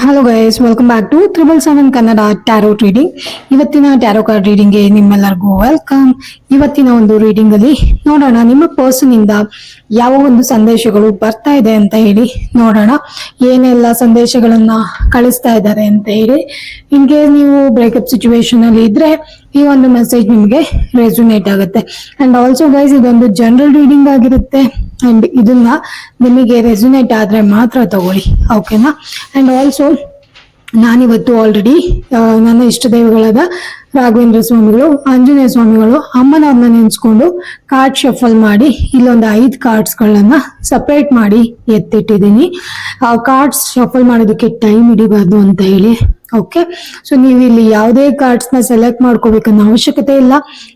Hello guys, welcome back to 777 Kannada tarot reading. ಇವತ್ತಿನ tarot card ರೀಡಿಂಗ್ಗೆ ನಿಮ್ಮೆಲ್ಲರಿಗೂ ವೆಲ್ಕಮ್. ಇವತ್ತಿನ ಒಂದು ರೀಡಿಂಗ್ ಅಲ್ಲಿ ನೋಡೋಣ ನಿಮ್ಮ ಪರ್ಸನ್ ಇಂದ ಯಾವ ಒಂದು ಸಂದೇಶಗಳು ಬರ್ತಾ ಇದೆ ಅಂತ ಹೇಳಿ ನೋಡೋಣ. ಏನೆಲ್ಲ ಸಂದೇಶಗಳನ್ನ ಕಳಿಸ್ತಾ ಇದ್ದಾರೆ ಅಂತ ಹೇಳಿ. ಇನ್ ಕೇಸ್ ನೀವು ಬ್ರೇಕಪ್ ಸಿಚುವೇಶನ್ ಅಲ್ಲಿ ಇದ್ರೆ ಈ ಒಂದು ಮೆಸೇಜ್ ನಿಮ್ಗೆ ರೆಸೊನೇಟ್ ಆಗುತ್ತೆ. ಅಂಡ್ ಆಲ್ಸೋ ಗೈಸ್, ಇದೊಂದು ಜನರಲ್ ರೀಡಿಂಗ್ ಆಗಿರುತ್ತೆ ಅಂಡ್ ಇದನ್ನ ನಿಮಗೆ ರೆಸೊನೇಟ್ ಆದ್ರೆ ಮಾತ್ರ ತಗೊಳ್ಳಿ, ಓಕೆನಾ. ಅಂಡ್ ಆಲ್ಸೋ ನಾನಿವತ್ತು ಆಲ್ರೆಡಿ ನನ್ನ ಇಷ್ಟ ದೈವಗಳಾದ ರಾಘವೇಂದ್ರ ಸ್ವಾಮಿಗಳು, ಆಂಜನೇಯ ಸ್ವಾಮಿಗಳು, ಅಮ್ಮನವ್ರನ್ನ ನೆನ್ಸ್ಕೊಂಡು ಕಾರ್ಡ್ ಶಫಲ್ ಮಾಡಿ ಇಲ್ಲೊಂದು 5 ಕಾರ್ಡ್ಸ್ಗಳನ್ನ ಸಪರೇಟ್ ಮಾಡಿ ಎತ್ತಿಟ್ಟಿದ್ದೀನಿ. ಆ ಕಾರ್ಡ್ಸ್ ಶಫಲ್ ಮಾಡೋದಕ್ಕೆ ಟೈಮ್ ಹಿಡಿಬಾರ್ದು ಅಂತ ಹೇಳಿ. ಓಕೆ, ಸೊ ನೀವು ಇಲ್ಲಿ ಯಾವುದೇ ಕಾರ್ಡ್ಸ್ ನ ಸೆಲೆಕ್ಟ್ ಮಾಡ್ಕೋಬೇಕನ್ನೋ ಅವಶ್ಯಕತೆ ಇಲ್ಲ.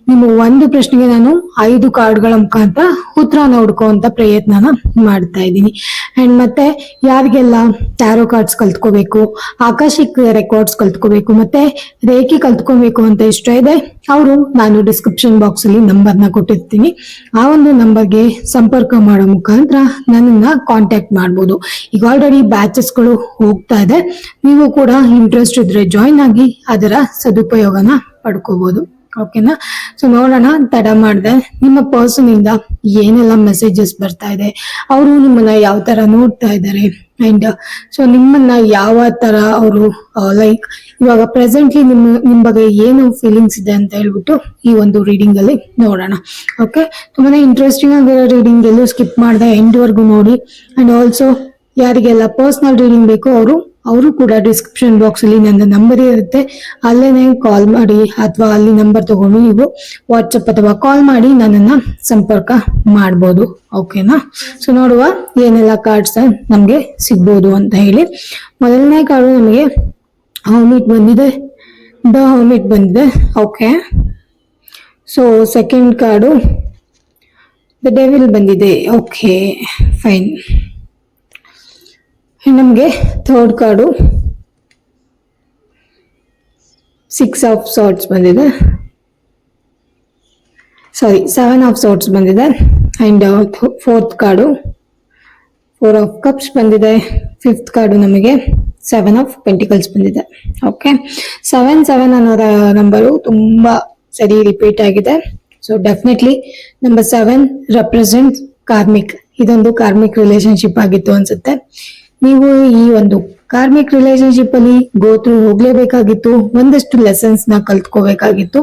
ನಿಮ್ಮ ಒಂದು ಪ್ರಶ್ನೆಗೆ ನಾನು 5 ಕಾರ್ಡ್ಗಳ ಮುಖಾಂತರ ಉತ್ತರನ ಹುಡ್ಕೋಂತ ಪ್ರಯತ್ನನ ಮಾಡ್ತಾ ಇದ್ದೀನಿ. ಅಂಡ್ ಮತ್ತೆ ಯಾರಿಗೆಲ್ಲ ಟ್ಯಾರೋ ಕಾರ್ಡ್ಸ್ ಕಲ್ತ್ಕೋಬೇಕು, ಆಕಾಶಿಕ್ ರೆಕಾರ್ಡ್ಸ್ ಕಲ್ತ್ಕೋಬೇಕು, ಮತ್ತೆ ರೇಖಿ ಕಲ್ತ್ಕೋಬೇಕು ಅಂತ ಇಷ್ಟ ಇದೆ, ಅವರು ನಾನು ಡಿಸ್ಕ್ರಿಪ್ಷನ್ ಬಾಕ್ಸ್ ಅಲ್ಲಿ ನಂಬರ್ನ ಕೊಟ್ಟಿರ್ತೀನಿ. ಆ ಒಂದು ನಂಬರ್ಗೆ ಸಂಪರ್ಕ ಮಾಡೋ ಮುಖಾಂತರ ನನ್ನನ್ನ ಕಾಂಟ್ಯಾಕ್ಟ್ ಮಾಡ್ಬೋದು. ಈಗ ಆಲ್ರೆಡಿ ಬ್ಯಾಚಸ್ ಗಳು ಹೋಗ್ತಾ ಇದೆ, ನೀವು ಕೂಡ ಇಂಟ್ರೆಸ್ಟ್ ಇದ್ರೆ ಜಾಯಿನ್ ಆಗಿ ಅದರ ಸದುಪಯೋಗನ ಪಡ್ಕೋಬಹುದು, ಓಕೆನಾ. ಸೊ ನೋಡೋಣ, ತಡ ಮಾಡ್ದೆ ನಿಮ್ಮ ಪರ್ಸನ್ ಇಂದ ಏನೆಲ್ಲ ಮೆಸೇಜಸ್ ಬರ್ತಾ ಇದೆ, ಅವರು ನಿಮ್ಮನ್ನ ಯಾವ ತರ ನೋಡ್ತಾ ಇದ್ದಾರೆ, ಅಂಡ್ ಸೊ ನಿಮ್ಮನ್ನ ಯಾವ ತರ ಅವರು ಲೈಕ್ ಇವಾಗ ಪ್ರೆಸೆಂಟ್ಲಿ ನಿಮ್ ಬಗ್ಗೆ ಏನು ಫೀಲಿಂಗ್ಸ್ ಇದೆ ಅಂತ ಹೇಳ್ಬಿಟ್ಟು ಈ ಒಂದು ರೀಡಿಂಗ್ ಅಲ್ಲಿ ನೋಡೋಣ. ಓಕೆ, ತುಂಬಾನೇ ಇಂಟ್ರೆಸ್ಟಿಂಗ್ ಆಗಿರೋ ರೀಡಿಂಗ್, ಎಲ್ಲೂ ಸ್ಕಿಪ್ ಮಾಡದೆ ಎಂಡ್ ವರ್ಗು ನೋಡಿ. ಅಂಡ್ ಆಲ್ಸೋ ಯಾರಿಗೆಲ್ಲ ಪರ್ಸನಲ್ ರೀಡಿಂಗ್ ಬೇಕು ಅವರು ಕೂಡ ಡಿಸ್ಕ್ರಿಪ್ಷನ್ ಬಾಕ್ಸ್ ಅಲ್ಲಿ ನನ್ನ ನಂಬರ್ ಇರುತ್ತೆ, ಅಲ್ಲೇನೆ ಕಾಲ್ ಮಾಡಿ ಅಥವಾ ಅಲ್ಲಿ ನಂಬರ್ ತಗೊಂಡು ನೀವು ವಾಟ್ಸಪ್ ಅಥವಾ ಕಾಲ್ ಮಾಡಿ ನನ್ನನ್ನ ಸಂಪರ್ಕ ಮಾಡ್ಬೋದು, ಓಕೆನಾ. ಸೊ ನೋಡುವ ಏನೆಲ್ಲ ಕಾರ್ಡ್ಸ್ ನಮ್ಗೆ ಸಿಗ್ಬೋದು ಅಂತ ಹೇಳಿ. ಮೊದಲನೇ ಕಾರ್ಡು ನಮಗೆ ಹರ್ಮಿಟ್ ಬಂದಿದೆ, ದ ಹರ್ಮಿಟ್ ಬಂದಿದೆ. Okay, so second card the devil ಬಂದಿದೆ. Okay, fine. ನಮಗೆ ಥರ್ಡ್ ಕಾರ್ಡು 6 ಆಫ್ ಸಾರ್ಟ್ಸ್ ಬಂದಿದೆ, ಸಾರಿ 7 ಆಫ್ ಸಾರ್ಟ್ಸ್ ಬಂದಿದೆ. And fourth card 4 of cups ಬಂದಿದೆ. ಫಿಫ್ತ್ ಕಾರ್ಡು ನಮಗೆ 7 ಆಫ್ ಪೆಂಟಿಕಲ್ಸ್ ಬಂದಿದೆ. ಓಕೆ, 7 ಅನ್ನೋ ನಂಬರು ತುಂಬಾ ಸರಿ ರಿಪೀಟ್ ಆಗಿದೆ. So definitely number 7 represent karmic. ಇದೊಂದು ಕಾರ್ಮಿಕ್ ರಿಲೇಶನ್ಶಿಪ್ ಆಗಿತ್ತು ಅನ್ಸುತ್ತೆ. ನೀವು ಈ ಒಂದು ಕಾರ್ಮಿಕ್ ರಿಲೇಶನ್ಶಿಪ್ ಅಲ್ಲಿ ಗೋತ್ರು ಹೋಗ್ಲೇಬೇಕಾಗಿತ್ತು, ಒಂದಷ್ಟು ಲೆಸನ್ಸ್ ನ ಕಲ್ತ್ಕೋಬೇಕಾಗಿತ್ತು.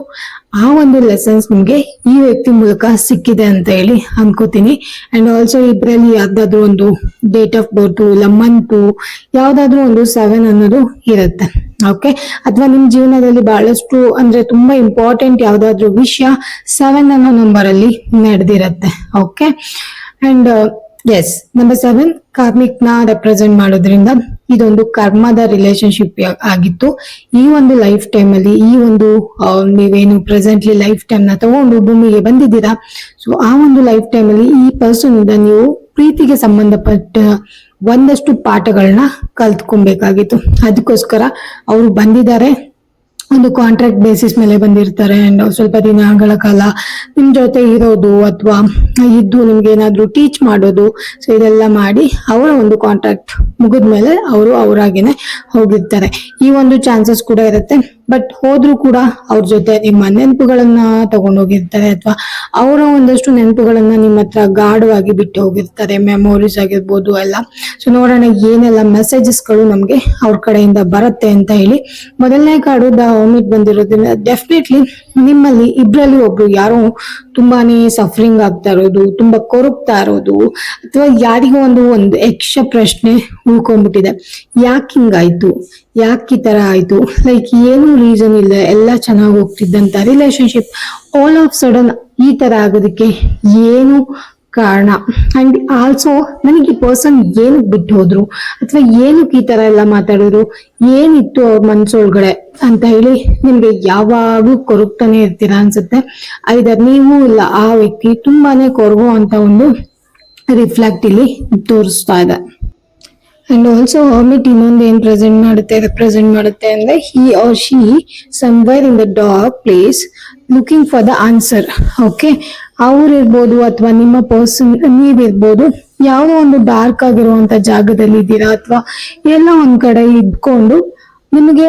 ಆ ಒಂದು ಲೆಸನ್ಸ್ ನಿಮ್ಗೆ ಈ ವ್ಯಕ್ತಿ ಮೂಲಕ ಸಿಕ್ಕಿದೆ ಅಂತ ಹೇಳಿ ಅನ್ಕೋತೀನಿ. ಅಂಡ್ ಆಲ್ಸೋ ಇಬ್ರಲ್ಲಿ ಯಾವ್ದಾದ್ರು ಒಂದು ಡೇಟ್ ಆಫ್ ಬರ್ತ್ ಇಲ್ಲ ಮಂತ್ ಯಾವ್ದಾದ್ರು ಒಂದು 7 ಅನ್ನೋದು ಇರುತ್ತೆ, ಓಕೆ. ಅಥವಾ ನಿಮ್ ಜೀವನದಲ್ಲಿ ಬಹಳಷ್ಟು ಅಂದ್ರೆ ತುಂಬಾ ಇಂಪಾರ್ಟೆಂಟ್ ಯಾವ್ದಾದ್ರು ವಿಷಯ 7 ಅನ್ನೋ ನಂಬರ್ ಅಲ್ಲಿ ನಡೆದಿರತ್ತೆ, okay. And yes, number 7 karmic ನ ರೆಪ್ರೆಸೆಂಟ್ ಮಾಡೋದ್ರಿಂದ ಇದೊಂದು ಕರ್ಮದ ರಿಲೇಶನ್ಶಿಪ್ ಆಗಿತ್ತು. ಈ ಒಂದು ಲೈಫ್ ಟೈಮ್ ಅಲ್ಲಿ ಈ ಒಂದು ನೀವೇನು ಪ್ರೆಸೆಂಟ್ಲಿ ಲೈಫ್ ಟೈಮ್ ನ ತಗೊಂಡು ಭೂಮಿಗೆ ಬಂದಿದ್ದೀರಾ, ಸೊ ಆ ಒಂದು ಲೈಫ್ ಟೈಮ್ ಅಲ್ಲಿ ಈ ಪರ್ಸನ್ ಇಂದ ನೀವು ಪ್ರೀತಿಗೆ ಸಂಬಂಧಪಟ್ಟ ಒಂದಷ್ಟು ಪಾಠಗಳನ್ನ ಕಲ್ತ್ಕೊಬೇಕಾಗಿತ್ತು. ಅದಕ್ಕೋಸ್ಕರ ಅವರು ಬಂದಿದ್ದಾರೆ, ಒಂದು ಕಾಂಟ್ರಾಕ್ಟ್ ಬೇಸಿಸ್ ಮೇಲೆ ಬಂದಿರ್ತಾರೆ. ಅಂಡ್ ಸ್ವಲ್ಪ ದಿನಗಳ ಕಾಲ ನಿಮ್ ಜೊತೆ ಇರೋದು ಅಥವಾ ಇದ್ದು ನಿಮ್ಗೆ ಏನಾದ್ರು ಟೀಚ್ ಮಾಡೋದು, ಸೊ ಇದೆಲ್ಲ ಮಾಡಿ ಅವರ ಒಂದು ಕಾಂಟ್ರಾಕ್ಟ್ ಮುಗಿದ್ಮೇಲೆ ಅವರು ಅವರಾಗೇನೆ ಹೋಗಿರ್ತಾರೆ. ಈ ಒಂದು ಚಾನ್ಸಸ್ ಕೂಡ ಇರುತ್ತೆ. ಬಟ್ ಹೋದ್ರು ಕೂಡ ಅವ್ರ ಜೊತೆ ನಿಮ್ಮ ನೆನಪುಗಳನ್ನ ತಗೊಂಡೋಗಿರ್ತಾರೆ ಅಥವಾ ಅವರ ಒಂದಷ್ಟು ನೆನಪುಗಳನ್ನ ನಿಮ್ಮ ಹತ್ರ ಗಾಢವಾಗಿ ಬಿಟ್ಟು ಹೋಗಿರ್ತಾರೆ, ಮೆಮೊರೀಸ್ ಆಗಿರ್ಬೋದು ಎಲ್ಲ. ಸೊ ನೋಡೋಣ ಏನೆಲ್ಲ ಮೆಸೇಜಸ್ ಗಳು ನಮ್ಗೆ ಅವ್ರ ಕಡೆಯಿಂದ ಬರುತ್ತೆ ಅಂತ ಹೇಳಿ. ಮೊದಲನೇ ಕಾರ್ಡು ದ ಹರ್ಮಿಟ್ ಬಂದಿರೋದ್ರಿಂದ ಡೆಫಿನೆಟ್ಲಿ ನಿಮ್ಮಲ್ಲಿ ಇಬ್ರಲ್ಲಿ ಒಬ್ರು ಯಾರೋ ತುಂಬಾನೇ ಸಫರಿಂಗ್ ಆಗ್ತಾ ಇರೋದು, ತುಂಬಾ ಕೊರಗ್ತಾ ಇರೋದು, ಅಥವಾ ಯಾರಿಗೋ ಒಂದು ಯಕ್ಷ ಪ್ರಶ್ನೆ ಉಳ್ಕೊಂಡ್ಬಿಟ್ಟಿದೆ. ಯಾಕೆ ಹಿಂಗಾಯ್ತು, ಯಾಕೆ ಈ ತರ ಆಯ್ತು, ಲೈಕ್ ಏನು ರೀಸನ್ ಇಲ್ಲ, ಎಲ್ಲ ಚೆನ್ನಾಗಿ ಹೋಗ್ತಿದ್ದಂತ ರಿಲೇಶನ್ಶಿಪ್ ಆಲ್ ಆಫ್ ಸಡನ್ ಈ ತರ ಆಗೋದಕ್ಕೆ ಏನು ಕಾರಣ. ಅಂಡ್ ಆಲ್ಸೋ ನನಗೆ ಈ ಪರ್ಸನ್ ಏನಕ್ಕೆ ಬಿಟ್ಟು ಹೋದ್ರು ಅಥವಾ ಏನಕ್ಕೆ ಈ ತರ ಎಲ್ಲ ಮಾತಾಡಿದ್ರು, ಏನಿತ್ತು ಅವ್ರ ಮನ್ಸೊಳಗಡೆ ಅಂತ ಹೇಳಿ ನಿಮ್ಗೆ ಯಾವಾಗ್ಲೂ ಕೊರಗ್ತಾನೆ ಇರ್ತೀರಾ ಅನ್ಸುತ್ತೆ. ಐದರ್ ನೀವು ಇಲ್ಲ ಆ ವ್ಯಕ್ತಿ ತುಂಬಾನೇ ಕೊರಗೋ ಅಂತ ಒಂದು ರಿಫ್ಲೆಕ್ಟ್ ಇಲ್ಲಿ ತೋರಿಸ್ತಾ ಇದೆ. ಅಂಡ್ ಆಲ್ಸೋ ಹರ್ಮಿಟ್ ಇನ್ನೊಂದು ಏನ್ ರೆಪ್ರೆಸೆಂಟ್ ಮಾಡುತ್ತೆ ಅಂದ್ರೆ he or she somewhere in the dark place looking for the answer. Okay, ಅವ್ರಿರ್ಬೋದು ಅಥವಾ ನಿಮ್ಮ ಪರ್ಸನ್ ನೀವಿರ್ಬೋದು, ಯಾವುದೋ ಒಂದು ಡಾರ್ಕ್ ಆಗಿರುವಂತ ಜಾಗದಲ್ಲಿ ಇದ್ದೀರಾ ಅಥವಾ ಎಲ್ಲ ಒಂದ್ ಕಡೆ ಇದ್ಕೊಂಡು ನಿಮಗೆ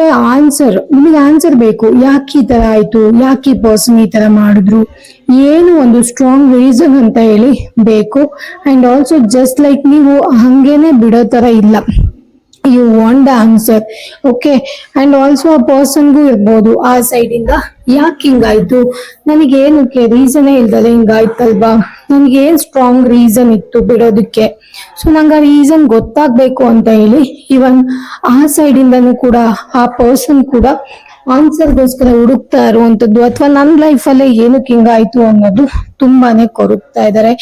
ಆನ್ಸರ್ ಬೇಕು. ಯಾಕೆ ಈ ತರ ಆಯ್ತು, ಯಾಕೆ ಈ ಪರ್ಸನ್ ಈ ತರ ಮಾಡಿದ್ರು, ಏನು ಒಂದು ಸ್ಟ್ರಾಂಗ್ ರೀಸನ್ ಅಂತ ಹೇಳಿ ಬೇಕು. ಅಂಡ್ ಆಲ್ಸೋ ಜಸ್ಟ್ ಲೈಕ್ ನೀವು ಹಂಗೇನೆ ಬಿಡೋ ತರ ಇಲ್ಲ, you want the answer. Okay. And also ಆ ಪರ್ಸನ್ಗೂ ಇರ್ಬೋದು ಆ ಸೈಡ್ ಇಂದ ಯಾಕೆ ಹಿಂಗಾಯ್ತು, ನನಗೇನಕ್ಕೆ ರೀಸನೇ ಇಲ್ದಲೆ ಹಿಂಗಾಯ್ತಲ್ವಾ, ನನಗೆ ಏನ್ ಸ್ಟ್ರಾಂಗ್ ರೀಸನ್ ಇತ್ತು ಬಿಡೋದಕ್ಕೆ, ಸೊ ನಂಗೆ ಆ ರೀಸನ್ ಗೊತ್ತಾಗ್ಬೇಕು ಅಂತ ಹೇಳಿ ಇವನ್ ಆ ಸೈಡ್ ಇಂದನೂ ಕೂಡ ಆ ಪರ್ಸನ್ ಕೂಡ ಆನ್ಸರ್ಗೋಸ್ಕರ ಹುಡುಕ್ತಾ ಇರುವಂತದ್ದು, ಅಥವಾ ನನ್ನ ಲೈಫಲ್ಲೇ ಏನಕ್ಕೆ ಹಿಂಗಾಯ್ತು ಅನ್ನೋದು ತುಂಬಾನೇ ಕೊರಗ್ತಾ ಇದ್ದಾರೆ.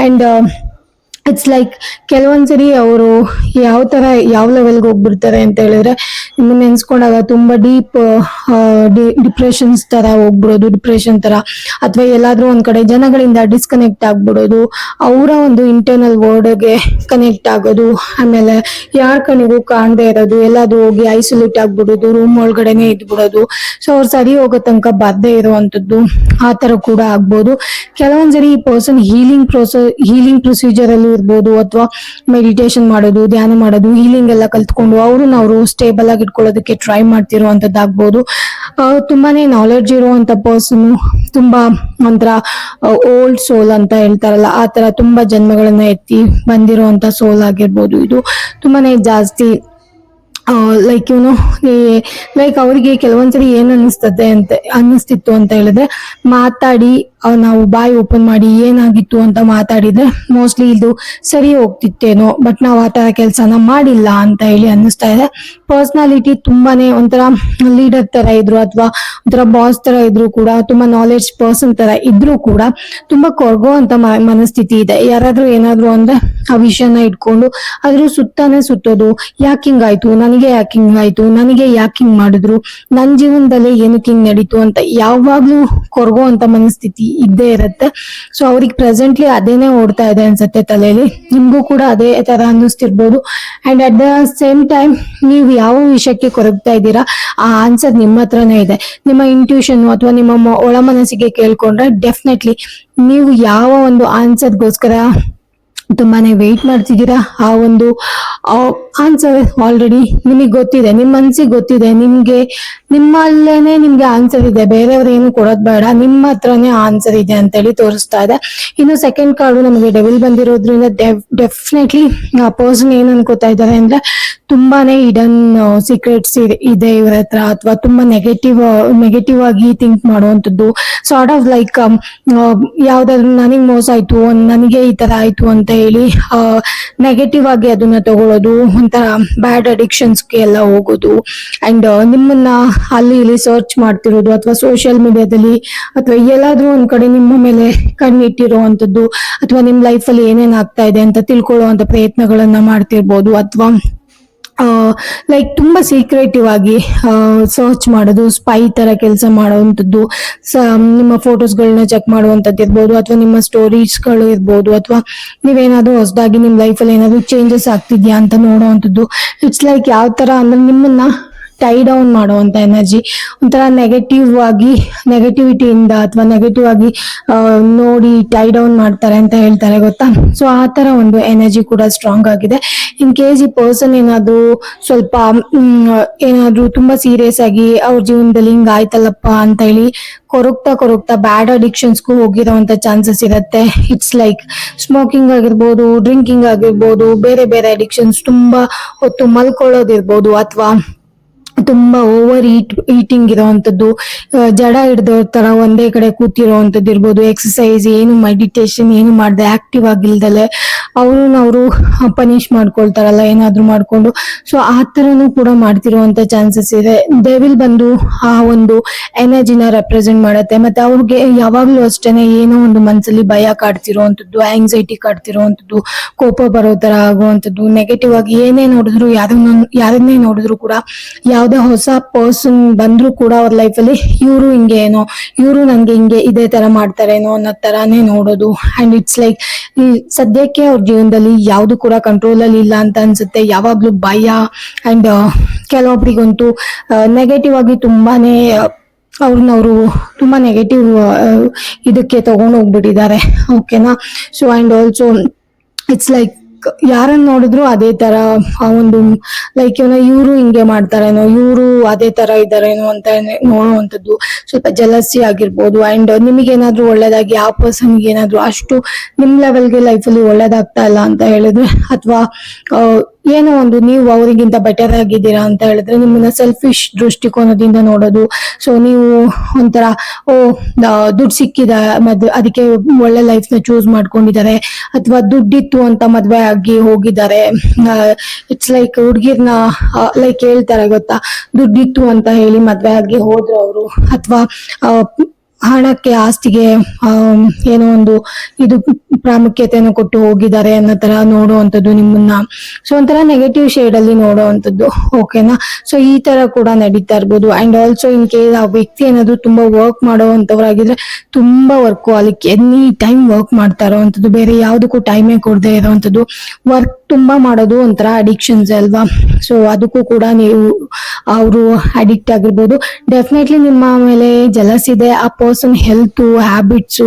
ಅಂಡ್ ಇಟ್ಸ್ ಲೈಕ್ ಕೆಲವೊಂದ್ಸರಿ ಅವರು ಯಾವ ಲೆವೆಲ್ಗೆ ಹೋಗ್ಬಿಡ್ತಾರೆ ಅಂತ ಹೇಳಿದ್ರೆ, ಇನ್ನು ನೆನ್ಸ್ಕೊಂಡಾಗ ತುಂಬಾ ಡೀಪ್ ಡಿಪ್ರೆಷನ್ಸ್ ತರ ಹೋಗ್ಬಿಡೋದು, ಡಿಪ್ರೆಷನ್ ತರ, ಅಥವಾ ಎಲ್ಲಾದ್ರೂ ಒಂದ್ ಕಡೆ ಜನಗಳಿಂದ ಡಿಸ್ಕನೆಕ್ಟ್ ಆಗ್ಬಿಡೋದು, ಅವರ ಒಂದು ಇಂಟರ್ನಲ್ ವರ್ಡ್ಗೆ ಕನೆಕ್ಟ್ ಆಗೋದು, ಆಮೇಲೆ ಯಾರ ಕಣಿಗೂ ಕಾಣದೇ ಇರೋದು, ಎಲ್ಲಾದ್ರೂ ಹೋಗಿ ಐಸೋಲೇಟ್ ಆಗ್ಬಿಡೋದು, ರೂಮ್ ಒಳಗಡೆನೆ ಇದ್ಬಿಡೋದು, ಸೊ ಅವ್ರು ಸರಿ ಹೋಗೋ ತನಕ ಬರ್ದೇ ಇರುವಂತದ್ದು, ಆ ತರ ಕೂಡ ಆಗ್ಬೋದು. ಕೆಲವೊಂದ್ಸರಿ ಈ ಪರ್ಸನ್ ಹೀಲಿಂಗ್ ಪ್ರೊಸೀಜರ್ ಅಲ್ಲಿ ಇರ್ಬೋದು, ಅಥವಾ ಮೆಡಿಟೇಷನ್ ಮಾಡೋದು, ಧ್ಯಾನ ಮಾಡೋದು, ಹೀಲಿಂಗ್ ಎಲ್ಲ ಕಲ್ತ್ಕೊಂಡು ಅವರು ಸ್ಟೇಬಲ್ ಆಗಿ ಇಟ್ಕೊಳ್ಳೋದಕ್ಕೆ ಟ್ರೈ ಮಾಡ್ತಿರುವಂತದ್ದಾಗ್ಬೋದು. ತುಂಬಾನೇ ನಾಲೆಡ್ಜ್ ಇರುವಂತ ಪರ್ಸನ್, ತುಂಬಾ ಒಂಥರ ಓಲ್ಡ್ ಸೋಲ್ ಅಂತ ಹೇಳ್ತಾರಲ್ಲ, ಆ ತರ ತುಂಬಾ ಜನ್ಮಗಳನ್ನ ಎತ್ತಿ ಬಂದಿರುವಂತ ಸೋಲ್ ಆಗಿರ್ಬೋದು. ಇದು ತುಂಬಾನೇ ಜಾಸ್ತಿ ಲೈಕ್ ಲೈಕ್ ಅವ್ರಿಗೆ ಕೆಲವೊಂದ್ಸರಿ ಏನ್ ಅನ್ನಿಸ್ತಿತ್ತು ಅಂತ ಹೇಳಿದ್ರೆ, ಮಾತಾಡಿ ನಾವು ಬಾಯಿ ಓಪನ್ ಮಾಡಿ ಏನಾಗಿತ್ತು ಅಂತ ಮಾತಾಡಿದ್ರೆ ಮೋಸ್ಟ್ಲಿ ಇದು ಸರಿ ಹೋಗ್ತಿತ್ತೇನೋ, ಬಟ್ ನಾವು ಆ ತರ ಕೆಲ್ಸನ ಮಾಡಿಲ್ಲ ಅಂತ ಹೇಳಿ ಅನ್ನಿಸ್ತಾ ಇದೆ. ಪರ್ಸನಾಲಿಟಿ ತುಂಬಾನೇ ಒಂಥರ ಲೀಡರ್ ತರ ಇದ್ರು, ಅಥವಾ ಒಂಥರ ಬಾಸ್ ತರ ಇದ್ರು ಕೂಡ, ತುಂಬಾ ನಾಲೆಡ್ಜ್ ಪರ್ಸನ್ ತರ ಇದ್ರು ಕೂಡ ತುಂಬಾ ಕೊರಗೋ ಅಂತ ಮನಸ್ಥಿತಿ ಇದೆ. ಯಾರಾದ್ರೂ ಏನಾದ್ರು ಅಂದ್ರೆ ಆ ವಿಷಯನ ಇಟ್ಕೊಂಡು ಅದ್ರ ಸುತ್ತಾನೆ ಸುತ್ತೋದು, ಯಾಕಿಂಗಾಯ್ತು, ನನಗೆ ಯಾಕಿಂಗಾಯ್ತು, ನನಗೆ ಯಾಕಿಂಗ್ ಮಾಡಿದ್ರು, ನನ್ ಜೀವನದಲ್ಲಿ ಏನಕ್ಕೆ ಹಿಂಗ್ ನಡೀತು ಅಂತ ಯಾವಾಗ್ಲೂ ಕೊರಗೋ ಅಂತ ಮನಸ್ಥಿತಿ ಇದ್ದೇ ಇರುತ್ತೆ. ಸೊ ಅವ್ರಿಗೆ ಪ್ರೆಸೆಂಟ್ಲಿ ಅದೇನೆ ಓಡ್ತಾ ಇದೆ ಅನ್ಸತ್ತೆ ತಲೆಯಲ್ಲಿ, ನಿಮ್ಗೂ ಕೂಡ ಅದೇ ತರ ಅನ್ನಿಸ್ತಿರ್ಬೋದು. And at the same time ನೀವು ಯಾವ ವಿಷಯಕ್ಕೆ ಕೊರಗ್ತಾ ಇದ್ದೀರಾ ಆ ಆನ್ಸರ್ ನಿಮ್ಮ ಹತ್ರನೇ ಇದೆ. ನಿಮ್ಮ ಇಂಟ್ಯೂಷನ್ ಅಥವಾ ನಿಮ್ಮ ಒಳ ಮನಸ್ಸಿಗೆ ಕೇಳ್ಕೊಂಡ್ರೆ ಡೆಫಿನೆಟ್ಲಿ ನೀವು ಯಾವ ಒಂದು ಆನ್ಸರ್ಗೋಸ್ಕರ ತುಂಬಾನೇ ವೆಯ್ಟ್ ಮಾಡ್ತಿದ್ದೀರಾ, ಆ ಒಂದು ಆನ್ಸರ್ ಆಲ್ರೆಡಿ ನಿಮಗೆ ಗೊತ್ತಿದೆ, ನಿಮ್ಮ ಮನ್ಸಿಗೆ ಗೊತ್ತಿದೆ, ನಿಮ್ಮಲ್ಲೇನೆ ನಿಮ್ಗೆ ಆನ್ಸರ್ ಇದೆ, ಬೇರೆಯವ್ರು ಏನು ಕೊಡೋದ್ ಬೇಡ, ನಿಮ್ಮ ಹತ್ರನೇ ಆನ್ಸರ್ ಇದೆ ಅಂತೇಳಿ ತೋರಿಸ್ತಾ ಇದೆ. ಇನ್ನು ಸೆಕೆಂಡ್ ಕಾರ್ಡು ನಮಗೆ ಡೆವಿಲ್ ಬಂದಿರೋದ್ರಿಂದ ಡೆಫಿನೆಟ್ಲಿ ಆ ಪರ್ಸನ್ ಏನ್ ಅನ್ಕೋತಾ ಇದ್ದಾರೆ ಅಂದ್ರೆ, ತುಂಬಾನೇ ಹಿಡನ್ ಸೀಕ್ರೆಟ್ಸ್ ಇದೆ ಇವ್ರ ಹತ್ರ, ಅಥವಾ ತುಂಬಾ ನೆಗೆಟಿವ್ ಆಗಿ ಥಿಂಕ್ ಮಾಡುವಂತದ್ದು, ಸಾರ್ಟ್ ಆಫ್ ಲೈಕ್ ಯಾವ್ದಾದ್ರು ನನಗ್ ಮೋಸ ಆಯ್ತು, ನನಗೆ ಈ ತರ ಆಯ್ತು ಅಂತ ಹೇಳಿ ನೆಗೆಟಿವ್ ಆಗಿ ಅದನ್ನ ತಗೊಳ್ಳೋದು, ಒಂಥರ ಬ್ಯಾಡ್ ಅಡಿಕ್ಷನ್ಸ್ಗೆ ಎಲ್ಲ ಹೋಗೋದು. ಅಂಡ್ ನಿಮ್ಮನ್ನ ಅಲ್ಲಿ ಇಲ್ಲಿ ಸರ್ಚ್ ಮಾಡ್ತಿರೋದು, ಅಥವಾ ಸೋಷಿಯಲ್ ಮೀಡಿಯಾದಲ್ಲಿ ಅಥವಾ ಎಲ್ಲಾದ್ರೂ ಒಂದ್ ಕಡೆ ನಿಮ್ಮ ಮೇಲೆ ಕಣ್ಣಿಟ್ಟಿರುವಂತದ್ದು, ಅಥವಾ ನಿಮ್ ಲೈಫ್ ಅಲ್ಲಿ ಏನೇನ್ ಆಗ್ತಾ ಇದೆ ಅಂತ ತಿಳ್ಕೊಳ್ಳುವಂತ ಪ್ರಯತ್ನಗಳನ್ನ ಮಾಡ್ತಿರ್ಬೋದು, ಅಥವಾ ಲೈಕ್ ತುಂಬಾ ಸೀಕ್ರೆಟಿವ್ ಆಗಿ ಸರ್ಚ್ ಮಾಡೋದು, ಸ್ಪೈ ತರ ಕೆಲಸ ಮಾಡುವಂತದ್ದು, ನಿಮ್ಮ ಫೋಟೋಸ್ಗಳನ್ನ ಚೆಕ್ ಮಾಡುವಂತದ್ದು ಇರ್ಬೋದು, ಅಥವಾ ನಿಮ್ಮ ಸ್ಟೋರೀಸ್ಗಳು ಇರ್ಬೋದು, ಅಥವಾ ನೀವೇನಾದ್ರೂ ಹೊಸದಾಗಿ ನಿಮ್ ಲೈಫಲ್ಲಿ ಏನಾದ್ರು ಚೇಂಜಸ್ ಆಗ್ತಿದ್ಯಾ ಅಂತ ನೋಡುವಂತದ್ದು. ಇಟ್ಸ್ ಲೈಕ್ ಯಾವ ತರ ಅಂದ್ರೆ ನಿಮ್ಮನ್ನ ಟೈ ಡೌನ್ ಮಾಡುವಂತ ಎನರ್ಜಿ, ಒಂಥರ ನೆಗೆಟಿವಿಟಿಯಿಂದ ಅಥವಾ ನೆಗೆಟಿವ್ ಆಗಿ ನೋಡಿ ಟೈ ಡೌನ್ ಮಾಡ್ತಾರೆ ಅಂತ ಹೇಳ್ತಾರೆ ಗೊತ್ತಾ. ಸೊ ಆ ತರ ಒಂದು ಎನರ್ಜಿ ಕೂಡ ಸ್ಟ್ರಾಂಗ್ ಆಗಿದೆ. ಇನ್ ಕೇಸ್ ಈ ಪರ್ಸನ್ ಏನಾದ್ರು ಸ್ವಲ್ಪ ಏನಾದ್ರು ತುಂಬಾ ಸೀರಿಯಸ್ ಆಗಿ ಅವ್ರ ಜೀವನದಲ್ಲಿ ಹಿಂಗ್ ಆಯ್ತಲ್ಲಪ್ಪ ಅಂತ ಹೇಳಿ ಕೊರಗ್ತಾ ಬ್ಯಾಡ್ ಅಡಿಕ್ಷನ್ಸ್ಗೂ ಹೋಗಿರೋಂತ ಚಾನ್ಸಸ್ ಇರುತ್ತೆ. ಇಟ್ಸ್ ಲೈಕ್ ಸ್ಮೋಕಿಂಗ್ ಆಗಿರ್ಬೋದು, ಡ್ರಿಂಕಿಂಗ್ ಆಗಿರ್ಬೋದು, ಬೇರೆ ಬೇರೆ ಅಡಿಕ್ಷನ್ಸ್, ತುಂಬಾ ಹೊತ್ತು ಮಲ್ಕೊಳ್ಳೋದಿರ್ಬೋದು, ಅಥವಾ ತುಂಬಾ ಓವರ್ ಈಟಿಂಗ್ ಇರೋವಂಥದ್ದು, ಜಡ ಹಿಡ್ದವ್ರ ತರ ಒಂದೇ ಕಡೆ ಕೂತಿರೋವಂಥದ್ದು ಇರ್ಬೋದು, ಎಕ್ಸಸೈಸ್ ಏನು ಮೆಡಿಟೇಷನ್ ಏನು ಮಾಡದೆ ಆಕ್ಟಿವ್ ಆಗಿಲ್ದಲೆ ಅವರು ಪನಿಷ್ ಮಾಡ್ಕೊಳ್ತಾರಲ್ಲ ಏನಾದ್ರು ಮಾಡ್ಕೊಂಡು, ಸೊ ಆ ತರನು ಕೂಡ ಮಾಡ್ತಿರುವಂತ ಚಾನ್ಸಸ್ ಇದೆ. ಡೆವಿಲ್ ಬಂದು ಆ ಒಂದು ಎನರ್ಜಿನ ರೆಪ್ರೆಸೆಂಟ್ ಮಾಡುತ್ತೆ. ಮತ್ತೆ ಅವ್ರಿಗೆ ಯಾವಾಗ್ಲೂ ಅಷ್ಟೇನೆ ಏನೋ ಒಂದು ಮನ್ಸಲ್ಲಿ ಭಯ ಕಾಡ್ತಿರೋವಂಥದ್ದು, ಆಂಗ್ಸೈಟಿ ಕಾಡ್ತಿರೋವಂಥದ್ದು, ಕೋಪ ಬರೋ ತರ ಆಗುವಂಥದ್ದು, ನೆಗೆಟಿವ್ ಆಗಿ ಏನೇ ನೋಡಿದ್ರು ಯಾರನ್ನೇ ನೋಡಿದ್ರು ಕೂಡ, ಯಾವ್ದೇ ಹೊಸ ಪರ್ಸನ್ ಬಂದ್ರು ಕೂಡ ಅವ್ರ ಲೈಫಲ್ಲಿ ಇವರು ಹಿಂಗೆ ಏನೋ, ಇವರು ನಂಗೆ ಹಿಂಗೆ ಇದೇ ತರ ಮಾಡ್ತಾರೇನೋ ಅನ್ನೋ ತರಾನೇ ನೋಡೋದು. ಅಂಡ್ ಇಟ್ಸ್ ಲೈಕ್ ಸದ್ಯಕ್ಕೆ ಅವ್ರ ಜೀವನದಲ್ಲಿ ಯಾವ್ದು ಕೂಡ ಕಂಟ್ರೋಲ್ ಅಲ್ಲಿ ಇಲ್ಲ ಅಂತ ಅನ್ಸುತ್ತೆ. ಯಾವಾಗ್ಲೂ ಭಯ. ಅಂಡ್ ಕೆಲವೊಬ್ರಿಗಂತೂ ನೆಗೆಟಿವ್ ಆಗಿ ತುಂಬಾನೇ ಅವ್ರನ್ನ ಅವರು ತುಂಬಾ ನೆಗೆಟಿವ್ ಇದಕ್ಕೆ ತಗೊಂಡು ಹೋಗ್ಬಿಟ್ಟಿದ್ದಾರೆ. ಓಕೆನಾ. So and also it's like ಯಾರನ್ನ ನೋಡಿದ್ರು ಅದೇ ತರ ಆ ಒಂದು ಲೈಕ್ ಇವರು ಹಿಂಗೆ ಮಾಡ್ತಾರೇನೋ, ಇವರು ಅದೇ ತರ ಇದಾರೇನೋ ಅಂತ ನೋಡುವಂಥದ್ದು, ಸ್ವಲ್ಪ ಜಲಸಿ ಆಗಿರ್ಬೋದು. ಅಂಡ್ ನಿಮಗೇನಾದ್ರೂ ಒಳ್ಳೇದಾಗಿ ಯಾವ ಪರ್ಸನ್ಗೆ ಏನಾದ್ರು ಅಷ್ಟು ನಿಮ್ ಲೆವೆಲ್ಗೆ ಲೈಫಲ್ಲಿ ಒಳ್ಳೇದಾಗ್ತಾ ಇಲ್ಲ ಅಂತ ಹೇಳಿದ್ರೆ, ಅಥವಾ ಏನೋ ಒಂದು ನೀವು ಅವರಿಗಿಂತ ಬೆಟರ್ ಆಗಿದ್ದೀರಾ ಅಂತ ಹೇಳಿದ್ರೆ ನಿಮ್ಮನ್ನ ಸೆಲ್ಫಿಶ್ ದೃಷ್ಟಿಕೋನದಿಂದ ನೋಡೋದು. ಸೊ ನೀವು ಒಂಥರ ದುಡ್ಡು ಸಿಕ್ಕಿದ ಮದ್ವೆ ಅದಕ್ಕೆ ಒಳ್ಳೆ ಲೈಫ್ ನ ಚೂಸ್ ಮಾಡ್ಕೊಂಡಿದ್ದಾರೆ, ಅಥವಾ ದುಡ್ಡಿತ್ತು ಅಂತ ಮದ್ವೆ ಆಗಿ ಹೋಗಿದ್ದಾರೆ. ಇಟ್ಸ್ ಲೈಕ್ ಹುಡ್ಗಿರ್ನ ಲೈಕ್ ಹೇಳ್ತಾರೆ ಗೊತ್ತಾ, ದುಡ್ಡಿತ್ತು ಅಂತ ಹೇಳಿ ಮದ್ವೆ ಆಗಿ ಹೋದ್ರು ಅವರು, ಅಥವಾ ಹಣಕ್ಕೆ ಆಸ್ತಿಗೆ ಏನೋ ಒಂದು ಇದು ಪ್ರಾಮುಖ್ಯತೆಯನ್ನು ಕೊಟ್ಟು ಹೋಗಿದ್ದಾರೆ ಅನ್ನೋ ತರ ನೋಡುವಂಥದ್ದು ನಿಮ್ಮನ್ನ. ಸೊ ಒಂಥರ ನೆಗೆಟಿವ್ ಶೇಡ್ ಅಲ್ಲಿ ನೋಡುವಂಥದ್ದು. ಓಕೆನಾ. ಸೊ ಈ ತರ ಕೂಡ ನಡೀತಾ ಇರ್ಬೋದು. ಅಂಡ್ ಆಲ್ಸೋ ಇನ್ ಕೇಸ್ ಆ ವ್ಯಕ್ತಿ ಏನಾದ್ರು ತುಂಬಾ ವರ್ಕ್ ಮಾಡುವಂತವ್ರಾಗಿದ್ರೆ ತುಂಬಾ ವರ್ಕ್ ಎನಿ ಟೈಮ್ ವರ್ಕ್ ಮಾಡ್ತಾ ಇರೋವಂಥದ್ದು, ಬೇರೆ ಯಾವ್ದಕ್ಕೂ ಟೈಮೇ ಕೊಡದೆ ಇರೋವಂಥದ್ದು. ವರ್ಕ್ ತುಂಬಾ ಮಾಡೋದು ಒಂಥರ ಅಡಿಕ್ಷನ್ಸ್ ಅಲ್ವಾ. ಸೊ ಅದಕ್ಕೂ ಕೂಡ ನೀವು ಅವರು ಅಡಿಕ್ಟ್ ಆಗಿರ್ಬೋದು. ಡೆಫಿನೆಟ್ಲಿ ನಿಮ್ಮ ಮೇಲೆ ಜಲಸ್ ಇದೆ. ಆ ಪರ್ಸನ್ ಹೆಲ್ತ್ ಹ್ಯಾಬಿಟ್ಸ್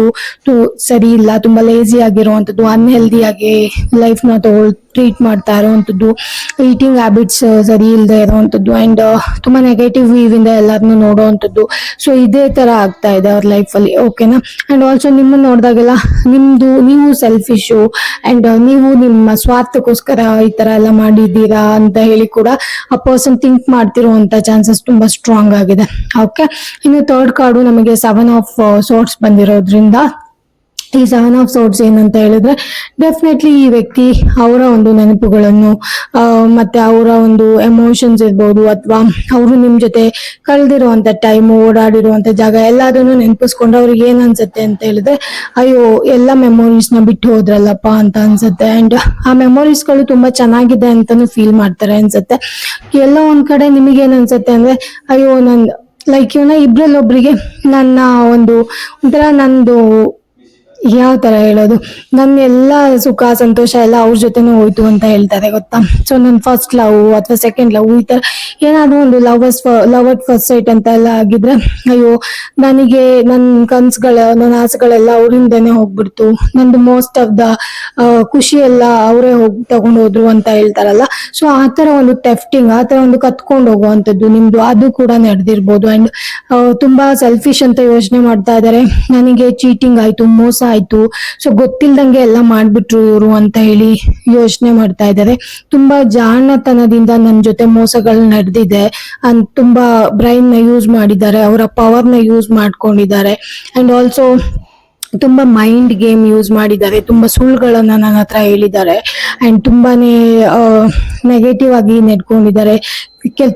ಸರಿ ಇಲ್ಲ, ತುಂಬಾ ಲೇಜಿ ಆಗಿರುವಂತದ್ದು, ಅನ್ಹೆಲ್ದಿ ಆಗಿ ಲೈಫ್ ನ ಟ್ರೀಟ್ ಮಾಡ್ತಾ ಇರುವಂತದ್ದು, ಈಟಿಂಗ್ ಹ್ಯಾಬಿಟ್ಸ್ ಸರಿ ಇಲ್ಲದೆ ಇರುವಂತದ್ದು, ಅಂಡ್ ತುಂಬಾ ನೆಗೆಟಿವ್ ವ್ಯೂ ಇಂದ ಎಲ್ಲರನ್ನು ನೋಡುವಂತದ್ದು. ಸೊ ಇದೇ ತರ ಆಗ್ತಾ ಇದೆ ಅವ್ರ ಲೈಫ್ ಅಲ್ಲಿ. ಓಕೆನಾ. ಅಂಡ್ ಆಲ್ಸೋ ನಿಮ್ಮನ್ನ ನೋಡಿದಾಗೆಲ್ಲ ನೀವು ಸೆಲ್ಫಿಶು ಅಂಡ್ ನೀವು ನಿಮ್ಮ ಸ್ವಾರ್ಥಕ್ಕೋಸ್ಕರ ಈ ತರ ಎಲ್ಲ ಮಾಡಿದ್ದೀರಾ ಅಂತ ಹೇಳಿ ಕೂಡ ಆ ಪರ್ಸನ್ ಥಿಂಕ್ ಮಾಡ್ತಿರುವಂತ ಚಾನ್ಸಸ್ ತುಂಬಾ ಸ್ಟ್ರಾಂಗ್ ಆಗಿದೆ. ಓಕೆ. ಇನ್ನು ಥರ್ಡ್ ಕಾರ್ಡು ನಮಗೆ 7 ಆಫ್ ಸೋರ್ಟ್ಸ್ ಬಂದಿರೋದ್ರಿಂದ, ಈ 7 ಆಫ್ ಸೋರ್ಟ್ಸ್ ಏನಂತ ಹೇಳಿದ್ರೆ ಡೆಫಿನೆಟ್ಲಿ ಈ ವ್ಯಕ್ತಿ ಅವರ ಒಂದು ನೆನಪುಗಳನ್ನು ಮತ್ತೆ ಅವರ ಒಂದು ಎಮೋಷನ್ಸ್ ಇರ್ಬೋದು, ಅಥವಾ ಅವರು ನಿಮ್ ಜೊತೆ ಕಳೆದಿರುವಂತ ಟೈಮ್, ಓಡಾಡಿರುವಂತ ಜಾಗ ಎಲ್ಲದನ್ನು ನೆನಪಿಸ್ಕೊಂಡು ಅವ್ರಿಗೆ ಏನ್ ಅನ್ಸುತ್ತೆ ಅಂತ ಹೇಳಿದ್ರೆ, ಅಯ್ಯೋ ಎಲ್ಲ ಮೆಮೊರೀಸ್ ನ ಬಿಟ್ಟು ಹೋದ್ರಲ್ಲಪ್ಪ ಅಂತ ಅನ್ಸುತ್ತೆ. ಅಂಡ್ ಆ ಮೆಮೊರೀಸ್ ಗಳು ತುಂಬಾ ಚೆನ್ನಾಗಿದೆ ಅಂತಾನು ಫೀಲ್ ಮಾಡ್ತಾರೆ ಅನ್ಸುತ್ತೆ. ಎಲ್ಲ ಒಂದ್ ಕಡೆ ನಿಮಗೆ ಏನ್ ಅನ್ಸುತ್ತೆ ಅಂದ್ರೆ, ಅಯ್ಯೋ ಲೈಕ್ ಇಬ್ರಲ್ಲೊಬ್ರಿಗೆ ನನ್ನ ಒಂದು ಒಂಥರ ನಂದು ಯಾವ ತರ ಹೇಳೋದು, ನನ್ನ ಎಲ್ಲಾ ಸುಖ ಸಂತೋಷ ಎಲ್ಲ ಅವ್ರ ಜೊತೆನೂ ಹೋಯ್ತು ಅಂತ ಹೇಳ್ತಾರೆ ಗೊತ್ತಾ. ಸೊ ನನ್ ಫಸ್ಟ್ ಲವ್ ಅಥವಾ ಸೆಕೆಂಡ್ ಲವ್ ಈ ತರ ಏನಾದ್ರು ಒಂದು ಲವ್ ಅಟ್ ಫಸ್ಟ್ ಸೈಟ್ ಅಂತ ಎಲ್ಲ ಆಗಿದ್ರೆ, ಅಯ್ಯೋ ನನಗೆ ನನ್ ನನ್ನ ಆಸೆಗಳೆಲ್ಲ ಅವರಿಂದನೇ ಹೋಗ್ಬಿಡ್ತು, ನಂದು ಮೋಸ್ಟ್ ಆಫ್ ದ ಖುಷಿ ಎಲ್ಲ ಅವರೇ ತಗೊಂಡು ಹೋದ್ರು ಅಂತ ಹೇಳ್ತಾರಲ್ಲ. ಸೊ ಆ ತರ ಒಂದು ಟೆಫ್ಟಿಂಗ್, ಆ ತರ ಒಂದು ಕತ್ಕೊಂಡು ಹೋಗುವಂತದ್ದು ನಿಮ್ದು ಅದು ಕೂಡ ನಡೆದಿರ್ಬೋದು. ಅಂಡ್ ತುಂಬಾ ಸೆಲ್ಫಿಶ್ ಅಂತ ಯೋಚನೆ ಮಾಡ್ತಾ ಇದಾರೆ, ನನಗೆ ಚೀಟಿಂಗ್ ಆಯ್ತು, ಮೋಸ ಆಯ್ತು, ಸೊ ಗೊತ್ತಿಲ್ದಂಗೆ ಎಲ್ಲ ಮಾಡ್ಬಿಟ್ರು ಇವರು ಅಂತ ಹೇಳಿ ಯೋಚನೆ ಮಾಡ್ತಾ ಇದ್ದಾರೆ. ತುಂಬಾ ಜಾಣತನದಿಂದ ನನ್ನ ಜೊತೆ ಮೋಸಗಳು ನಡೆದಿದೆ ಅಂತ ತುಂಬಾ ಬ್ರೈನ್ ನ ಯೂಸ್ ಮಾಡಿದ್ದಾರೆ, ಅವರ ಪವರ್ ನ ಯೂಸ್ ಮಾಡ್ಕೊಂಡಿದ್ದಾರೆ. ಅಂಡ್ ಆಲ್ಸೋ ತುಂಬಾ ಮೈಂಡ್ ಗೇಮ್ ಯೂಸ್ ಮಾಡಿದ್ದಾರೆ, ತುಂಬಾ ಸುಳ್ಳುಗಳನ್ನ ನನ್ನ ಹತ್ರ ಹೇಳಿದ್ದಾರೆ, ಅಂಡ್ ತುಂಬಾನೇ ನೆಗೆಟಿವ್ ಆಗಿ ನಡ್ಕೊಂಡಿದ್ದಾರೆ,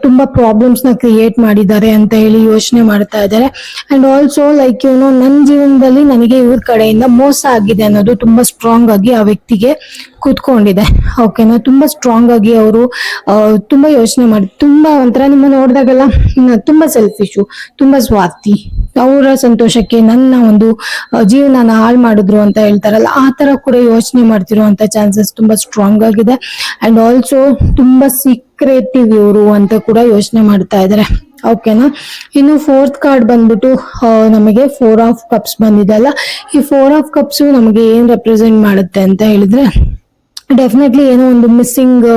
ತುಂಬಾ ಪ್ರಾಬ್ಲಮ್ಸ್ ನ ಕ್ರಿಯೇಟ್ ಮಾಡಿದ್ದಾರೆ ಅಂತ ಹೇಳಿ ಯೋಚನೆ ಮಾಡ್ತಾ ಇದ್ದಾರೆ. ಅಂಡ್ ಆಲ್ಸೋ ಲೈಕ್ ನನ್ನ ಜೀವನದಲ್ಲಿ ನನಗೆ ಇವ್ರ ಕಡೆಯಿಂದ ಮೋಸ ಆಗಿದೆ ಅನ್ನೋದು ತುಂಬಾ ಸ್ಟ್ರಾಂಗ್ ಆಗಿ ಆ ವ್ಯಕ್ತಿಗೆ ಕೂತ್ಕೊಂಡಿದೆ. ಓಕೆನಾ. ತುಂಬಾ ಸ್ಟ್ರಾಂಗ್ ಆಗಿ ಅವರು ತುಂಬಾ ಯೋಚನೆ ಮಾಡಿ, ತುಂಬಾ ಒಂಥರ ನಿಮ್ಮ ನೋಡಿದಾಗೆಲ್ಲ ತುಂಬಾ ಸೆಲ್ಫಿಶು, ತುಂಬಾ ಸ್ವಾರ್ಥಿ, ಅವರ ಸಂತೋಷಕ್ಕೆ ನನ್ನ ಒಂದು ಜೀವನ ಹಾಳು ಮಾಡಿದ್ರು ಅಂತ ಹೇಳ್ತಾರಲ್ಲ, ಆ ತರ ಕೂಡ ಯೋಚನೆ ಮಾಡ್ತಿರುವಂತ ಚಾನ್ಸಸ್ ತುಂಬಾ ಸ್ಟ್ರಾಂಗ್ ಆಗಿದೆ. ಅಂಡ್ ಆಲ್ಸೋ ತುಂಬಾ ಸೀಕ್ರೆಟಿವ್ ಇವರು ಅಂತ ಕೂಡ ಯೋಚನೆ ಮಾಡ್ತಾ ಇದ್ದಾರೆ. ಓಕೆನಾ. ಇನ್ನು 4th ಕಾರ್ಡ್ ಬಂದ್ಬಿಟ್ಟು ನಮಗೆ 4 ಆಫ್ ಕಪ್ಸ್ ಬಂದಿದೆ ಅಲ್ಲ. ಈ 4 ಆಫ್ ಕಪ್ಸ್ ನಮಗೆ ಏನ್ ರೆಪ್ರೆಸೆಂಟ್ ಮಾಡುತ್ತೆ ಅಂತ ಹೇಳಿದ್ರೆ, ಡೆಫಿನೆಟ್ಲಿ ಏನೋ ಒಂದು ಮಿಸ್ಸಿಂಗ್,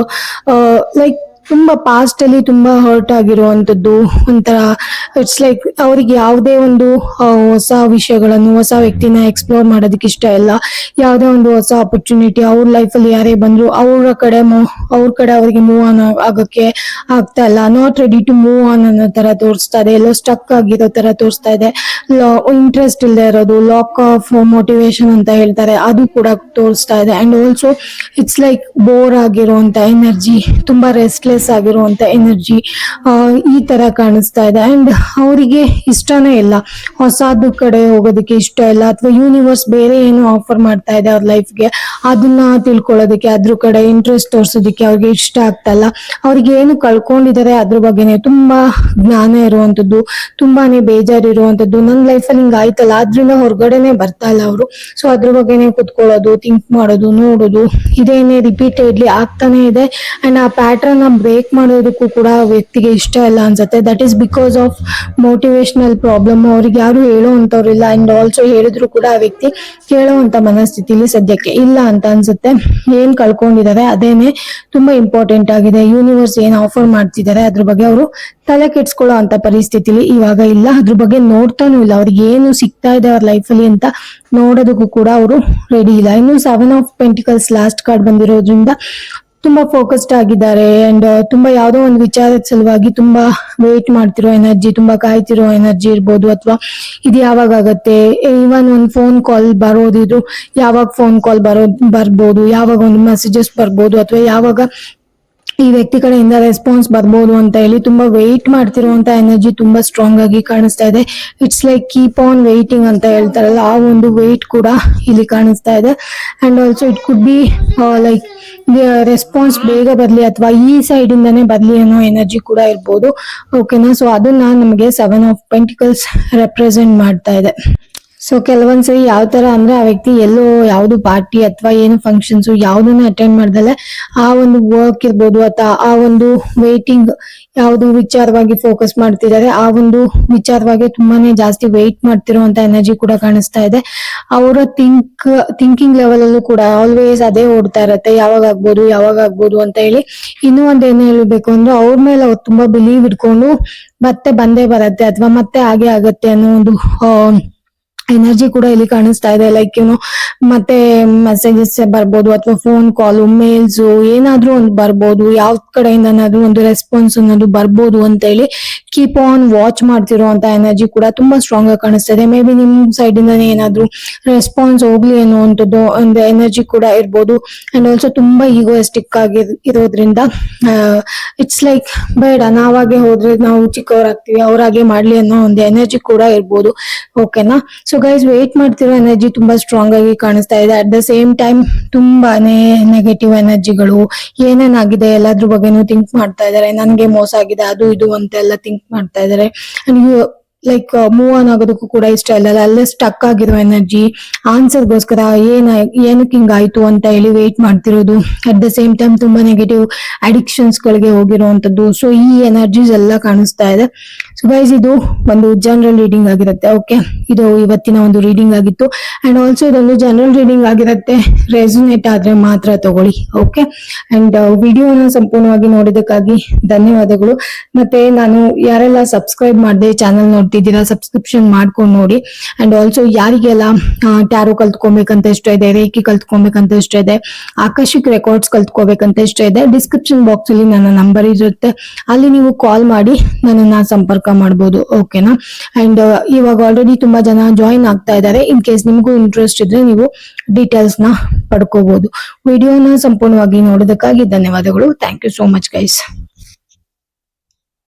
ಲೈಕ್ ತುಂಬಾ ಪಾಸ್ಟ್ ಅಲ್ಲಿ ತುಂಬಾ ಹರ್ಟ್ ಆಗಿರುವಂತದ್ದು, ಒಂಥರ ಇಟ್ಸ್ ಲೈಕ್ ಅವ್ರಿಗೆ ಯಾವುದೇ ಒಂದು ಹೊಸ ವಿಷಯಗಳನ್ನು, ಹೊಸ ವ್ಯಕ್ತಿನ ಎಕ್ಸ್ಪ್ಲೋರ್ ಮಾಡೋದಕ್ಕೆ ಇಷ್ಟ ಇಲ್ಲ, ಯಾವುದೇ ಒಂದು ಹೊಸ ಆಪರ್ಚುನಿಟಿ ಅವ್ರ ಲೈಫ್ ಅಲ್ಲಿ ಯಾರೇ ಬಂದ್ರು ಅವ್ರ ಕಡೆ ಅವ್ರಿಗೆ ಮೂವ್ ಆನ್ ಆಗಕ್ಕೆ ಆಗ್ತಾ ಇಲ್ಲ, not ready to move on ಅನ್ನೋ ತರ ತೋರಿಸ್ತಾ ಇದೆ, ಎಲ್ಲೋ ಸ್ಟಕ್ ಆಗಿರೋ ತರ ತೋರಿಸ್ತಾ ಇದೆ, ಇಂಟ್ರೆಸ್ಟ್ ಇಲ್ಲದೆ ಇರೋದು, ಲಾಕ್ ಆಫ್ ಮೋಟಿವೇಶನ್ ಅಂತ ಹೇಳ್ತಾರೆ, ಅದು ಕೂಡ ತೋರಿಸ್ತಾ ಇದೆ. And also it's like bore ಆಗಿರುವಂತ ಎನರ್ಜಿ, ತುಂಬಾ ರೆಸ್ಟ್ಲೆಸ್ ಆಗಿರುವಂತ ಎನರ್ಜಿ ಈ ತರ ಕಾಣಿಸ್ತಾ ಇದೆ. ಅಂಡ್ ಅವರಿಗೆ ಇಷ್ಟನೇ ಇಲ್ಲ, ಹೊಸದು ಕಡೆ ಹೋಗೋದಕ್ಕೆ ಇಷ್ಟ ಇಲ್ಲ, ಅಥವಾ ಯೂನಿವರ್ಸ್ ಬೇರೆ ಏನು ಆಫರ್ ಮಾಡ್ತಾ ಇದೆ ಅವ್ರ ಲೈಫ್ಗೆ ಅದನ್ನ ತಿಳ್ಕೊಳ್ಳೋದಕ್ಕೆ, ಅದ್ರ ಕಡೆ ಇಂಟ್ರೆಸ್ಟ್ ತೋರ್ಸೋದಕ್ಕೆ ಅವ್ರಿಗೆ ಇಷ್ಟ ಆಗ್ತಾ ಇಲ್ಲ. ಅವ್ರಿಗೆ ಏನು ಕಳ್ಕೊಂಡಿದ್ದಾರೆ ಅದ್ರ ಬಗ್ಗೆನೆ ತುಂಬಾ ಜ್ಞಾನ ಇರುವಂತದ್ದು, ತುಂಬಾನೇ ಬೇಜಾರಿರುವಂತದ್ದು, ನನ್ನ ಲೈಫಲ್ಲಿ ಹಿಂಗ ಆಯ್ತಲ್ಲ ಅದ್ರಿಂದ ಹೊರಗಡೆನೆ ಬರ್ತಾ ಇಲ್ಲ ಅವರು. ಸೊ ಅದ್ರ ಬಗ್ಗೆನೆ ಕುತ್ಕೊಳ್ಳೋದು, ಥಿಂಕ್ ಮಾಡೋದು, ನೋಡೋದು, ಇದೇನೆ ರಿಪೀಟೆಡ್ಲಿ ಆಗ್ತಾನೆ ಇದೆ. ಅಂಡ್ ಆ ಪ್ಯಾಟರ್ನ್ ಬ್ರೇಕ್ ಮಾಡೋದಕ್ಕೂ ಕೂಡ ಆ ವ್ಯಕ್ತಿಗೆ ಇಷ್ಟ ಇಲ್ಲ ಅನ್ಸುತ್ತೆ. That is because of motivational problem. ಅವ್ರಿಗೆ ಯಾರು ಹೇಳುವಂತವ್ರಿಲ್ಲ ಅಂಡ್ ಆಲ್ಸೋ ಹೇಳಿದ್ರು ಕೂಡ ಆ ವ್ಯಕ್ತಿ ಕೇಳುವಂತ ಮನಸ್ಥಿತಿಲಿ ಸದ್ಯಕ್ಕೆ ಇಲ್ಲ ಅಂತ ಅನ್ಸುತ್ತೆ. ಏನ್ ಕಳ್ಕೊಂಡಿದ್ದಾರೆ ಅದೇನೆ ತುಂಬಾ ಇಂಪಾರ್ಟೆಂಟ್ ಆಗಿದೆ. ಯೂನಿವರ್ಸ್ ಏನ್ ಆಫರ್ ಮಾಡ್ತಿದ್ದಾರೆ ಅದ್ರ ಬಗ್ಗೆ ಅವರು ತಲೆ ಕೆಡ್ಸ್ಕೊಳ್ಳೋ ಅಂತ ಪರಿಸ್ಥಿತಿಲಿ ಇವಾಗ ಇಲ್ಲ. ಅದ್ರ ಬಗ್ಗೆ ನೋಡ್ತಾನೂ ಇಲ್ಲ. ಅವ್ರಿಗೆ ಏನು ಸಿಗ್ತಾ ಇದೆ ಅವ್ರ ಲೈಫ್ ಅಲ್ಲಿ ಅಂತ ನೋಡೋದಕ್ಕೂ ಕೂಡ ಅವರು ರೆಡಿ ಇಲ್ಲ. ಇನ್ನು 7 ಆಫ್ ಪೆಂಟಿಕಲ್ಸ್ ಲಾಸ್ಟ್ ಕಾರ್ಡ್ ಬಂದಿರೋದ್ರಿಂದ ತುಂಬಾ ಫೋಕಸ್ಡ್ ಆಗಿದ್ದಾರೆ ಅಂಡ್ ತುಂಬಾ ಯಾವ್ದೋ ಒಂದು ವಿಚಾರದ ಸಲುವಾಗಿ ತುಂಬಾ ವೇಟ್ ಮಾಡ್ತಿರೋ ಎನರ್ಜಿ, ತುಂಬಾ ಕಾಯ್ತಿರೋ ಎನರ್ಜಿ ಇರ್ಬೋದು. ಅಥವಾ ಇದು ಯಾವಾಗ ಆಗತ್ತೆ, ಇವನ್ ಒಂದು ಫೋನ್ ಕಾಲ್ ಬರೋದಿದ್ರು ಯಾವಾಗ ಫೋನ್ ಕಾಲ್ ಬರ್ಬೋದು, ಯಾವಾಗ ಒಂದು ಮೆಸೇಜಸ್ ಬರ್ಬೋದು, ಅಥವಾ ಯಾವಾಗ ಈ ವ್ಯಕ್ತಿ ಕಡೆಯಿಂದ ರೆಸ್ಪಾನ್ಸ್ ಬರ್ಬೋದು ಅಂತ ಹೇಳಿ ತುಂಬಾ ವೆಯ್ಟ್ ಮಾಡ್ತಿರುವಂತ ಎನರ್ಜಿ ತುಂಬಾ ಸ್ಟ್ರಾಂಗ್ ಆಗಿ ಕಾಣಿಸ್ತಾ ಇದೆ. It's like keep on waiting ಅಂತ ಹೇಳ್ತಾರಲ್ಲ, ಆ ಒಂದು ವೆಯ್ಟ್ ಕೂಡ ಇಲ್ಲಿ ಕಾಣಿಸ್ತಾ ಇದೆ. And also it could be like response ಬೇಗ ಬರ್ಲಿ ಅಥವಾ ಈ ಸೈಡ್ ಇಂದಾನೆ ಬರ್ಲಿ ಅನ್ನೋ ಎನರ್ಜಿ ಕೂಡ ಇರ್ಬೋದು. ಓಕೆನಾ, ಸೊ ಅದನ್ನ ನಮಗೆ 7 ಆಫ್ ಪೆಂಟಿಕಲ್ಸ್ ರೆಪ್ರೆಸೆಂಟ್ ಮಾಡ್ತಾ ಇದೆ. ಸೊ ಕೆಲವೊಂದ್ಸರಿ ಯಾವ ತರ ಅಂದ್ರೆ ಆ ವ್ಯಕ್ತಿ ಎಲ್ಲೋ ಯಾವ್ದು ಪಾರ್ಟಿ ಅಥವಾ ಏನು ಫಂಕ್ಷನ್ಸ್ ಯಾವ್ದನ್ನ ಅಟೆಂಡ್ ಮಾಡ್ದಲೆ ಆ ಒಂದು ವರ್ಕ್ ಇರ್ಬೋದು ಅಥವಾ ಆ ಒಂದು ವೇಟಿಂಗ್ ಯಾವ್ದು ವಿಚಾರವಾಗಿ ಫೋಕಸ್ ಮಾಡ್ತಿದ್ದಾರೆ, ಆ ಒಂದು ವಿಚಾರವಾಗಿ ತುಂಬಾನೇ ಜಾಸ್ತಿ ವೆಯ್ಟ್ ಮಾಡ್ತಿರುವಂತ ಎನರ್ಜಿ ಕೂಡ ಕಾಣಿಸ್ತಾ ಇದೆ. ಅವರ ಥಿಂಕಿಂಗ್ ಲೆವೆಲ್ ಅಲ್ಲೂ ಕೂಡ ಆಲ್ವೇಸ್ ಅದೇ ಓಡ್ತಾ ಇರತ್ತೆ, ಯಾವಾಗ ಆಗ್ಬೋದು ಅಂತ ಹೇಳಿ. ಇನ್ನೂ ಒಂದ್ ಏನ್ ಹೇಳ್ಬೇಕು ಅಂದ್ರೆ ಅವ್ರ ಮೇಲೆ ಅವ್ರು ತುಂಬಾ ಬಿಲೀವ್ ಇಟ್ಕೊಂಡು ಮತ್ತೆ ಬಂದೇ ಬರತ್ತೆ ಅಥವಾ ಮತ್ತೆ ಹಾಗೆ ಆಗತ್ತೆ ಅನ್ನೋ ಒಂದು ಎನರ್ಜಿ ಕೂಡ ಇಲ್ಲಿ ಕಾಣಿಸ್ತಾ ಇದೆ. ಲೈಕ್ ಮತ್ತೆ ಮೆಸೇಜಸ್ ಬರ್ಬೋದು ಅಥವಾ ಫೋನ್ ಕಾಲ್, ಮೇಲ್ಸ್ ಏನಾದ್ರೂ ಒಂದು ಬರ್ಬೋದು, ಯಾವ ಕಡೆಯಿಂದನಾದ್ರೂ ಒಂದು ರೆಸ್ಪಾನ್ಸ್ ಅನ್ನೋದು ಬರ್ಬೋದು ಅಂತ ಹೇಳಿ ಕೀಪ್ ಆನ್ ವಾಚ್ ಮಾಡ್ತಿರುವಂತ ಎನರ್ಜಿ ಕೂಡ ತುಂಬಾ ಸ್ಟ್ರಾಂಗ್ ಆಗಿ ಕಾಣಿಸ್ತಾ ಇದೆ. ಮೇ ಬಿ ನಿಮ್ ಸೈಡ್ ಇಂದಾನೆ ಏನಾದ್ರೂ ರೆಸ್ಪಾನ್ಸ್ ಹೋಗ್ಲಿ ಅನ್ನುವಂಥದ್ದು ಒಂದು ಎನರ್ಜಿ ಕೂಡ ಇರ್ಬೋದು. ಅಂಡ್ ಆಲ್ಸೋ ತುಂಬಾ ಈಗೋಯಿಸ್ಟಿಕ್ ಆಗಿ ಇರೋದ್ರಿಂದ ಇಟ್ಸ್ ಲೈಕ್ ಬೇಡ, ನಾವಾಗೆ ಹೋದ್ರೆ ನಾವು ಚಿಕ್ಕವರಾಗ್ತೀವಿ, ಅವ್ರಾಗೆ ಮಾಡ್ಲಿ ಅನ್ನೋ ಒಂದು ಎನರ್ಜಿ ಕೂಡ ಇರ್ಬೋದು. ಓಕೆನಾ, ಸೊ ಗೈಸ್ ವೇಟ್ ಮಾಡ್ತಿರೋ ಎನರ್ಜಿ ತುಂಬಾ ಸ್ಟ್ರಾಂಗ್ ಆಗಿ ಕಾಣಿಸ್ತಾ ಇದೆ. ಅಟ್ ದ ಸೇಮ್ ಟೈಮ್ ತುಂಬಾನೇ ನೆಗೆಟಿವ್ ಎನರ್ಜಿಗಳು ಏನೇನಾಗಿದೆ ಎಲ್ಲಾದ್ರ ಬಗ್ಗೆನೂ ಥಿಂಕ್ ಮಾಡ್ತಾ ಇದಾರೆ. ನನ್ಗೆ ಮೋಸ ಆಗಿದೆ ಅದು ಇದು ಅಂತೆಲ್ಲ ಥಿಂಕ್ ಮಾಡ್ತಾ ಇದಾರೆ. ಲೈಕ್ ಮೂವ್ ಆನ್ ಆಗೋದಕ್ಕೂ ಕೂಡ ಇಷ್ಟ ಇಲ್ಲ, ಅಲ್ಲೇ ಸ್ಟಕ್ ಆಗಿರೋ ಎನರ್ಜಿ, ಆನ್ಸರ್ಗೋಸ್ಕರ ಏನಕ್ಕೆ ಹಿಂಗಾಯ್ತು ಅಂತ ಹೇಳಿ ವೇಟ್ ಮಾಡ್ತಿರೋದು. ಅಟ್ ದ ಸೇಮ್ ಟೈಮ್ ತುಂಬಾ ನೆಗೆಟಿವ್ ಅಡಿಕ್ಷನ್ಸ್ ಗಳಿಗೆ ಹೋಗಿರುವಂತದ್ದು. ಸೊ ಈ ಎನರ್ಜೀಸ್ ಎಲ್ಲ ಕಾಣಿಸ್ತಾ ಇದೆ. ಸೊ ಗೈಸ್ ಇದು ಒಂದು ಜನರಲ್ ರೀಡಿಂಗ್ ಆಗಿರುತ್ತೆ. ಓಕೆ, ಇದು ಇವತ್ತಿನ ಒಂದು ರೀಡಿಂಗ್ ಆಗಿತ್ತು. ಅಂಡ್ ಆಲ್ಸೋ ಇದೊಂದು ಜನರಲ್ ರೀಡಿಂಗ್ ಆಗಿರುತ್ತೆ, ರೆಸೊನೇಟ್ ಆದ್ರೆ ಮಾತ್ರ ತಗೊಳ್ಳಿ. ಓಕೆ, ಅಂಡ್ ವಿಡಿಯೋನ ಸಂಪೂರ್ಣವಾಗಿ ನೋಡಿದಕ್ಕಾಗಿ ಧನ್ಯವಾದಗಳು. ಮತ್ತೆ ನಾನು ಯಾರೆಲ್ಲ ಸಬ್ಸ್ಕ್ರೈಬ್ ಮಾಡದೆ ಚಾನಲ್ ನೋಡ್ತಿದ್ದೀರಾ ಸಬ್ಸ್ಕ್ರಿಪ್ಷನ್ ಮಾಡ್ಕೊಂಡು ನೋಡಿ. ಅಂಡ್ ಆಲ್ಸೋ ಯಾರಿಗೆಲ್ಲ ಟ್ಯಾರೋ ಕಲ್ತ್ಕೊಬೇಕಂತ ಇಷ್ಟ ಇದೆ, ರೇಖಿ ಕಲ್ತ್ಕೊಬೇಕಂತ ಇಷ್ಟ ಇದೆ, ಆಕರ್ಷಿಕ್ ರೆಕಾರ್ಡ್ಸ್ ಕಲ್ತ್ಕೋಬೇಕಂತ ಇಷ್ಟ ಇದೆ, ಡಿಸ್ಕ್ರಿಪ್ಷನ್ ಬಾಕ್ಸ್ ಅಲ್ಲಿ ನನ್ನ ನಂಬರ್ ಇರುತ್ತೆ, ಅಲ್ಲಿ ನೀವು ಕಾಲ್ ಮಾಡಿ ನನ್ನನ್ನ ಸಂಪರ್ಕ ಮಾಡಬಹುದು. ಓಕೆನಾ, ಅಂಡ್ ಇವಾಗ ಆಲ್ರೆಡಿ ತುಂಬಾ ಜನ ಜಾಯಿನ್ ಆಗ್ತಾ ಇದ್ದಾರೆ. ಇನ್ ಕೇಸ್ ನಿಮಗೂ ಇಂಟ್ರೆಸ್ಟ್ ಇದ್ರೆ ನೀವು ಡೀಟೇಲ್ಸ್ ನ ಪಡ್ಕೋಬಹುದು. ವಿಡಿಯೋನ ಸಂಪೂರ್ಣವಾಗಿ ನೋಡೋದಕ್ಕಾಗಿ ಧನ್ಯವಾದಗಳು. Thank you so much guys.